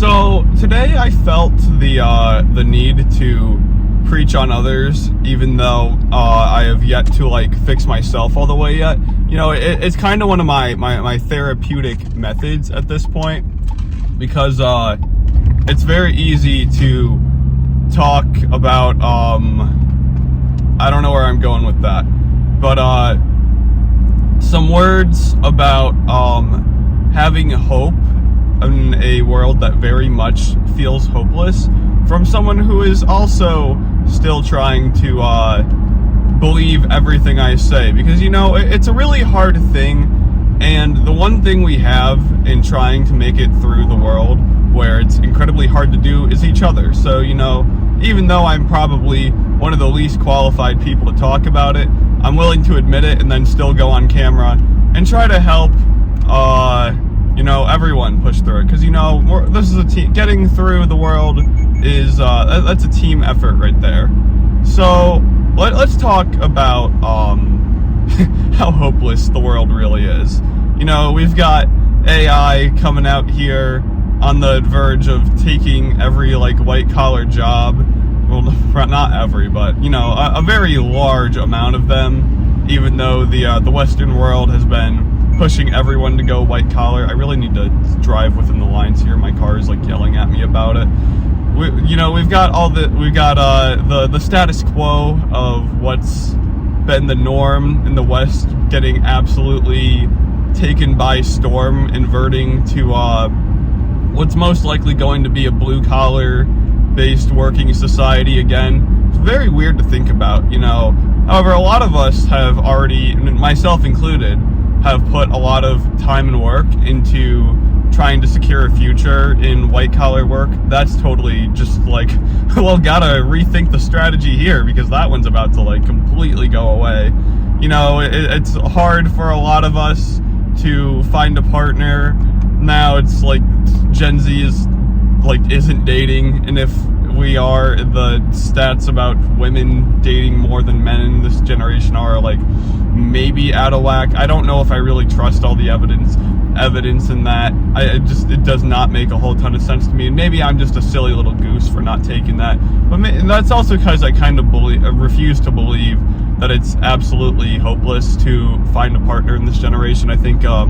So today I felt the need to preach on others, even though I have yet to like fix myself all the way yet. You know, it's kind of one of my therapeutic methods at this point, because it's very easy to talk about I don't know where I'm going with that, but some words about having hope in a world that very much feels hopeless, from someone who is also still trying to believe everything I say, because you know it's a really hard thing, and the one thing we have in trying to make it through the world where it's incredibly hard to do is each other. So you know, even though I'm probably one of the least qualified people to talk about it, I'm willing to admit it and then still go on camera and try to help you know, everyone push through it, because you know this is a team. Getting through the world is that's a team effort right there. So let's talk about how hopeless the world really is. You know, we've got AI coming out here on the verge of taking every like white collar job. Well, not every, but you know, a very large amount of them. Even though the Western world has been pushing everyone to go white collar. I really need to drive within the lines here. My car is like yelling at me about it. We've got the status quo of what's been the norm in the West getting absolutely taken by storm, inverting to what's most likely going to be a blue collar based working society again. It's very weird to think about, you know. However, a lot of us have already, and myself included, have put a lot of time and work into trying to secure a future in white collar work. That's totally just like, well, gotta rethink the strategy here, because that one's about to like completely go away. You know, it's hard for a lot of us to find a partner. Now it's like Gen Z isn't dating, and if we are, the stats about women dating more than men in this generation are like maybe out of whack. I don't know if I really trust all the evidence in that. It does not make a whole ton of sense to me, and maybe I'm just a silly little goose for not taking that. But that's also because I kind of refuse to believe that it's absolutely hopeless to find a partner in this generation. I think a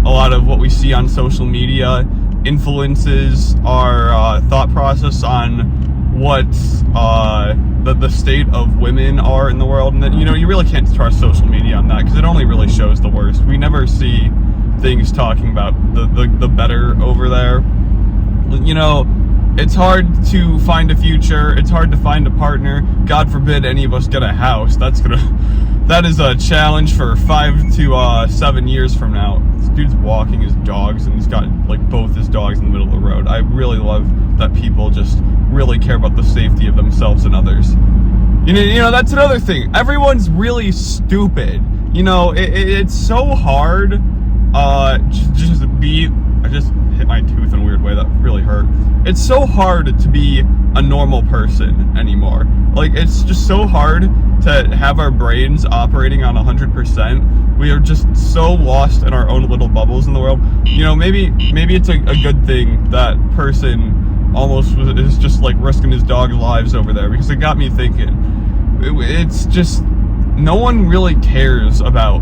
lot of what we see on social media influences our thought process on what the state of women are in the world, and that, you know, you really can't trust social media on that, because it only really shows the worst. We never see things talking about the better over there. You know, it's hard to find a future, it's hard to find a partner. God forbid any of us get a house. That is a challenge for 5 to 7 years from now. This dude's walking his dogs, and he's got like both his dogs in the middle of the road. I really love that people just really care about the safety of themselves and others. You know, that's another thing. Everyone's really stupid. You know, it's so hard. I just hit my tooth in a weird way that really hurt. It's so hard to be a normal person anymore. Like, it's just so hard to have our brains operating on 100%. We are just so lost in our own little bubbles in the world. You know, maybe it's a good thing that person almost is just like risking his dog's lives over there, because it got me thinking. It's just, no one really cares about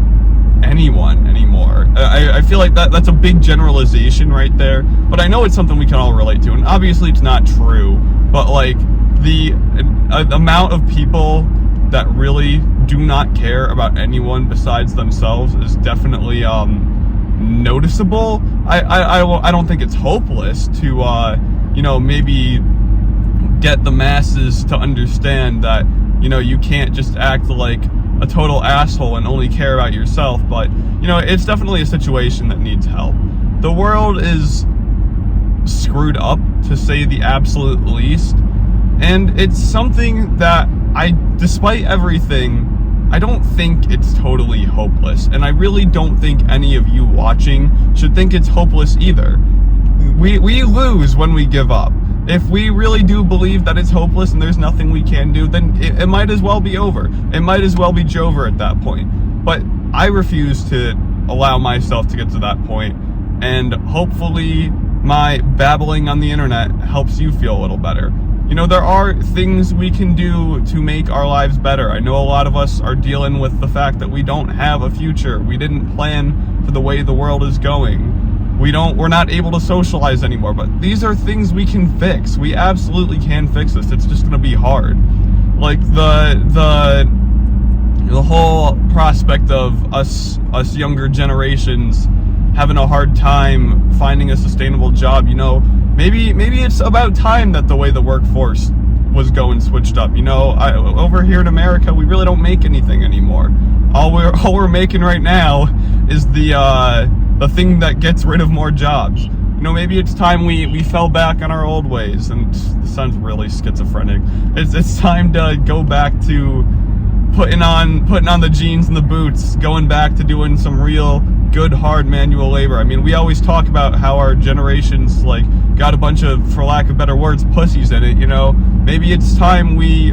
anyone anymore. I feel like that's a big generalization right there, but I know it's something we can all relate to, and obviously it's not true, but like the amount of people that really do not care about anyone besides themselves is definitely noticeable. I don't think it's hopeless to you know, maybe get the masses to understand that, you know, you can't just act like a total asshole and only care about yourself, but you know, it's definitely a situation that needs help. The world is screwed up, to say the absolute least, and it's something that despite everything, I don't think it's totally hopeless, and I really don't think any of you watching should think it's hopeless either. We lose when we give up. If we really do believe that it's hopeless and there's nothing we can do, then it might as well be over. It might as well be Jover at that point. But I refuse to allow myself to get to that point, and hopefully my babbling on the internet helps you feel a little better. You know, there are things we can do to make our lives better. I know a lot of us are dealing with the fact that we don't have a future. We didn't plan for the way the world is going. We're not able to socialize anymore, but these are things we can fix. We absolutely can fix this. It's just gonna be hard. Like the whole prospect of us younger generations having a hard time finding a sustainable job, you know, maybe it's about time that the way the workforce was going switched up. You know, over here in America, we really don't make anything anymore. All we're making right now is the thing that gets rid of more jobs. You know, maybe it's time we fell back on our old ways. And this sounds really schizophrenic. It's time to go back to putting on the jeans and the boots, going back to doing some real good hard manual labor. I mean, we always talk about how our generation's like got a bunch of, for lack of better words, pussies in it, you know. Maybe it's time we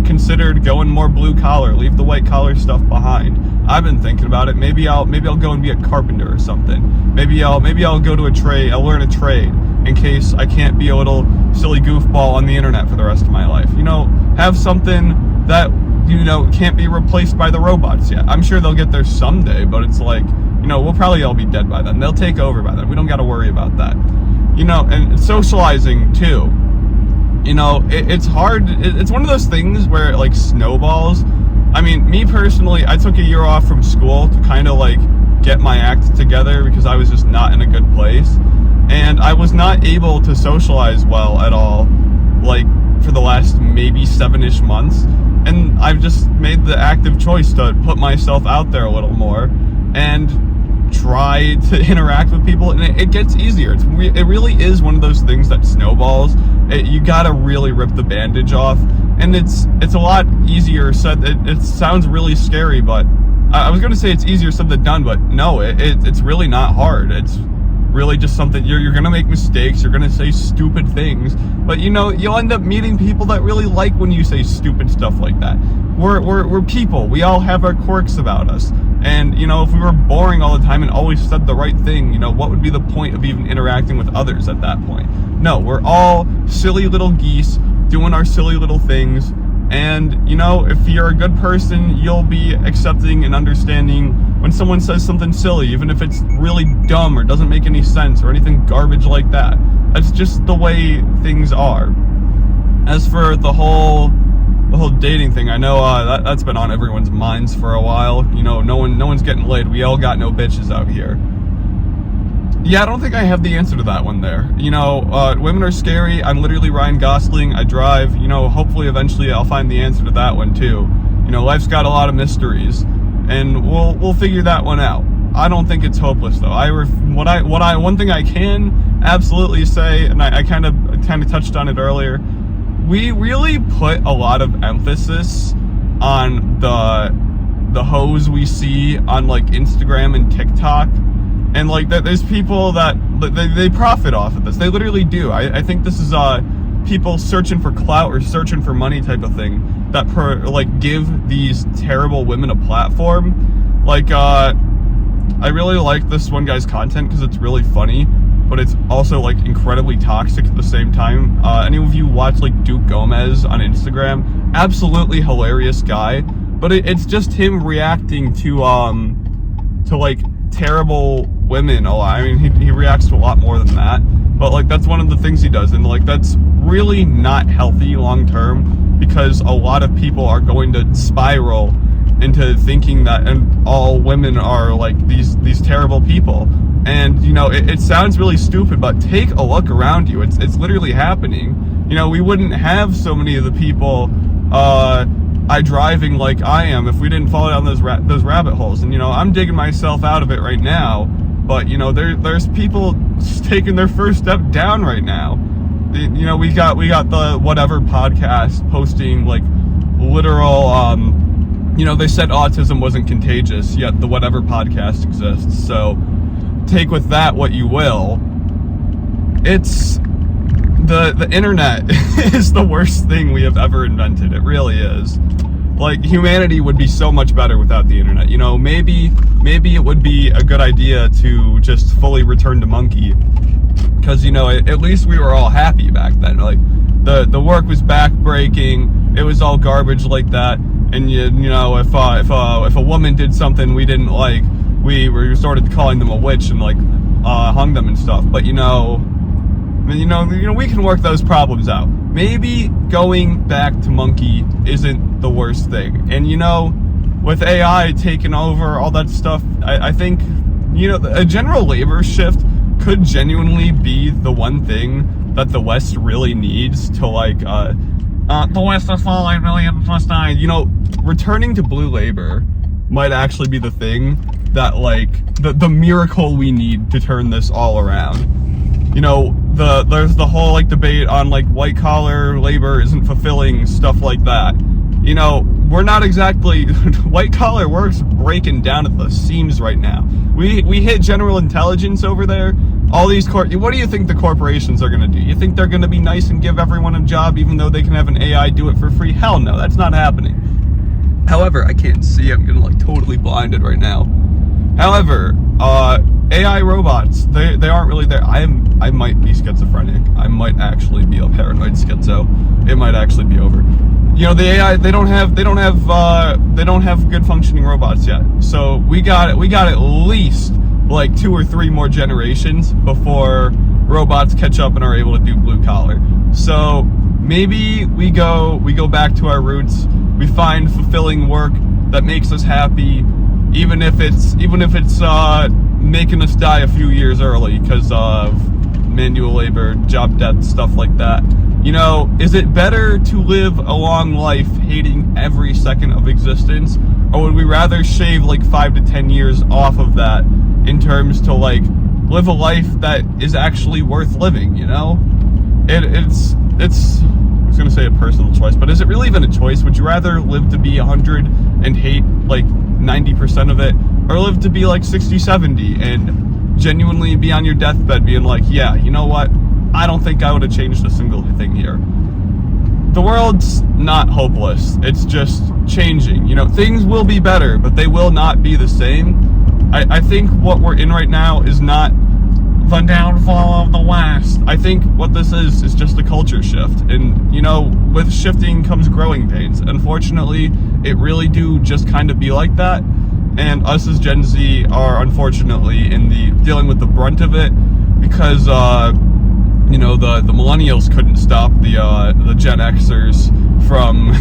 considered going more blue collar, leave the white collar stuff behind. I've been thinking about it. Maybe I'll go and be a carpenter or something. Maybe I'll go to a trade. I'll learn a trade in case I can't be a little silly goofball on the internet for the rest of my life. You know, have something that, you know, can't be replaced by the robots yet. I'm sure they'll get there someday, but it's like, you know, we'll probably all be dead by then. They'll take over by then. We don't got to worry about that. You know, and socializing too. You know, it's hard. It's one of those things where it like snowballs. I mean, me personally, I took a year off from school to kind of like get my act together because I was just not in a good place. And I was not able to socialize well at all, like for the last maybe 7-ish months. And I've just made the active choice to put myself out there a little more and try to interact with people, and it gets easier. It really is one of those things that snowballs. You gotta really rip the bandage off, and it's a lot easier said. It sounds really scary, but I was gonna say it's easier said than done, but no, it's really not hard. It's really just something, you're gonna make mistakes, you're gonna say stupid things, but you know, you'll end up meeting people that really like when you say stupid stuff like that. We're people, we all have our quirks about us, and you know, if we were boring all the time and always said the right thing, you know, what would be the point of even interacting with others at that point? No, we're all silly little geese doing our silly little things, and you know, if you're a good person, you'll be accepting and understanding when someone says something silly, even if it's really dumb or doesn't make any sense or anything garbage like that. That's just the way things are. As for the whole dating thing, I know that's been on everyone's minds for a while. You know, no one's getting laid. We all got no bitches out here. Yeah, I don't think I have the answer to that one there. You know, women are scary. I'm literally Ryan Gosling. I drive. You know, hopefully eventually I'll find the answer to that one too. You know, life's got a lot of mysteries, and we'll figure that one out. I don't think it's hopeless though. One thing I can absolutely say, and I kind of touched on it earlier, we really put a lot of emphasis on the hoes we see on like Instagram and TikTok. And like there's people that they profit off of this. They literally do. I think this is people searching for clout or searching for money type of thing that give these terrible women a platform. Like I really like this one guy's content because it's really funny, but it's also like incredibly toxic at the same time. Any of you watch like Duke Gomez on Instagram? Absolutely hilarious guy, but it's just him reacting to like terrible women a lot. I mean, he reacts to a lot more than that, but like that's one of the things he does, and like that's really not healthy long term, because a lot of people are going to spiral into thinking that and all women are like these terrible people. And you know, it sounds really stupid, but take a look around you. It's literally happening. You know, we wouldn't have so many of the people driving like I am if we didn't fall down those rabbit holes. And you know, I'm digging myself out of it right now, but you know, there's people taking their first step down right now. You know, we got the Whatever podcast posting like literal you know, they said autism wasn't contagious, yet the Whatever podcast exists. So take with that what you will. It's the internet is the worst thing we have ever invented. It really is. Like, humanity would be so much better without the internet. You know, maybe it would be a good idea to just fully return to monkey. because, you know, at least we were all happy back then. Like, the work was backbreaking, it was all garbage like that, and you know, if a woman did something we didn't like, we started calling them a witch and like hung them and stuff. But you know, we can work those problems out. Maybe going back to monkey isn't the worst thing. And you know, with AI taking over all that stuff, I think, you know, a general labor shift could genuinely be the one thing that the West really needs to, like, the West is falling, millions must die. You know, returning to blue labor might actually be the thing that, like, the miracle we need to turn this all around. You know, there's the whole, like, debate on, like, white collar labor isn't fulfilling, stuff like that. You know, we're not exactly, white collar work's breaking down at the seams right now. We hit general intelligence over there. All these what do you think the corporations are going to do? You think they're going to be nice and give everyone a job even though they can have an AI do it for free? Hell no, that's not happening. However, I can't see, I'm getting like totally blinded right now. However, AI robots, they aren't really there. I might be schizophrenic. I might actually be a paranoid schizo. It might actually be over. You know, the AI, they don't have good functioning robots yet. So we got at least like 2 or 3 more generations before robots catch up and are able to do blue collar. So maybe we go back to our roots. We find fulfilling work that makes us happy, even if it's making us die a few years early because of manual labor, job death, stuff like that. You know, is it better to live a long life hating every second of existence, or would we rather shave like 5 to 10 years off of that in terms to like live a life that is actually worth living? You know, it's I was gonna say a personal choice, but is it really even a choice? Would you rather live to be 100 and hate like 90% of it, or live to be like 60, 70 and genuinely be on your deathbed being like, yeah, you know what, I don't think I would have changed a single thing here. The world's not hopeless, it's just changing. You know, things will be better, but they will not be the same. I think what we're in right now is not the downfall of the West. I think what this is just a culture shift. And, you know, with shifting comes growing pains. Unfortunately, it really do just kind of be like that. And us as Gen Z are unfortunately dealing with the brunt of it because, you know, the millennials couldn't stop the Gen Xers from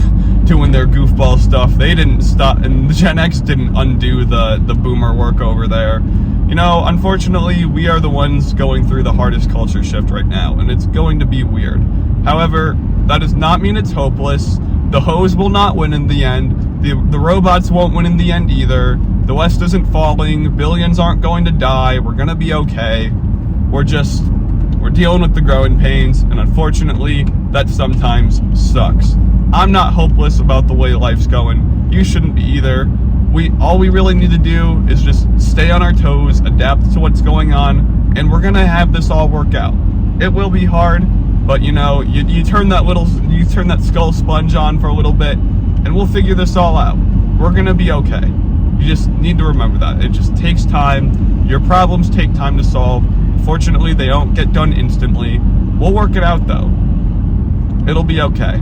doing their goofball stuff. They didn't stop, and the Gen X didn't undo the boomer work over there. You know, unfortunately, we are the ones going through the hardest culture shift right now, and it's going to be weird. However, that does not mean it's hopeless. The hoes will not win in the end. The robots won't win in the end either. The West isn't falling. Billions aren't going to die. We're gonna be okay. We're dealing with the growing pains, and unfortunately, that sometimes sucks. I'm not hopeless about the way life's going. You shouldn't be either. All we really need to do is just stay on our toes, adapt to what's going on, and we're gonna have this all work out. It will be hard, but you know, you turn that skull sponge on for a little bit, and we'll figure this all out. We're gonna be okay. You just need to remember that. It just takes time. Your problems take time to solve. Fortunately, they don't get done instantly. We'll work it out though. It'll be okay.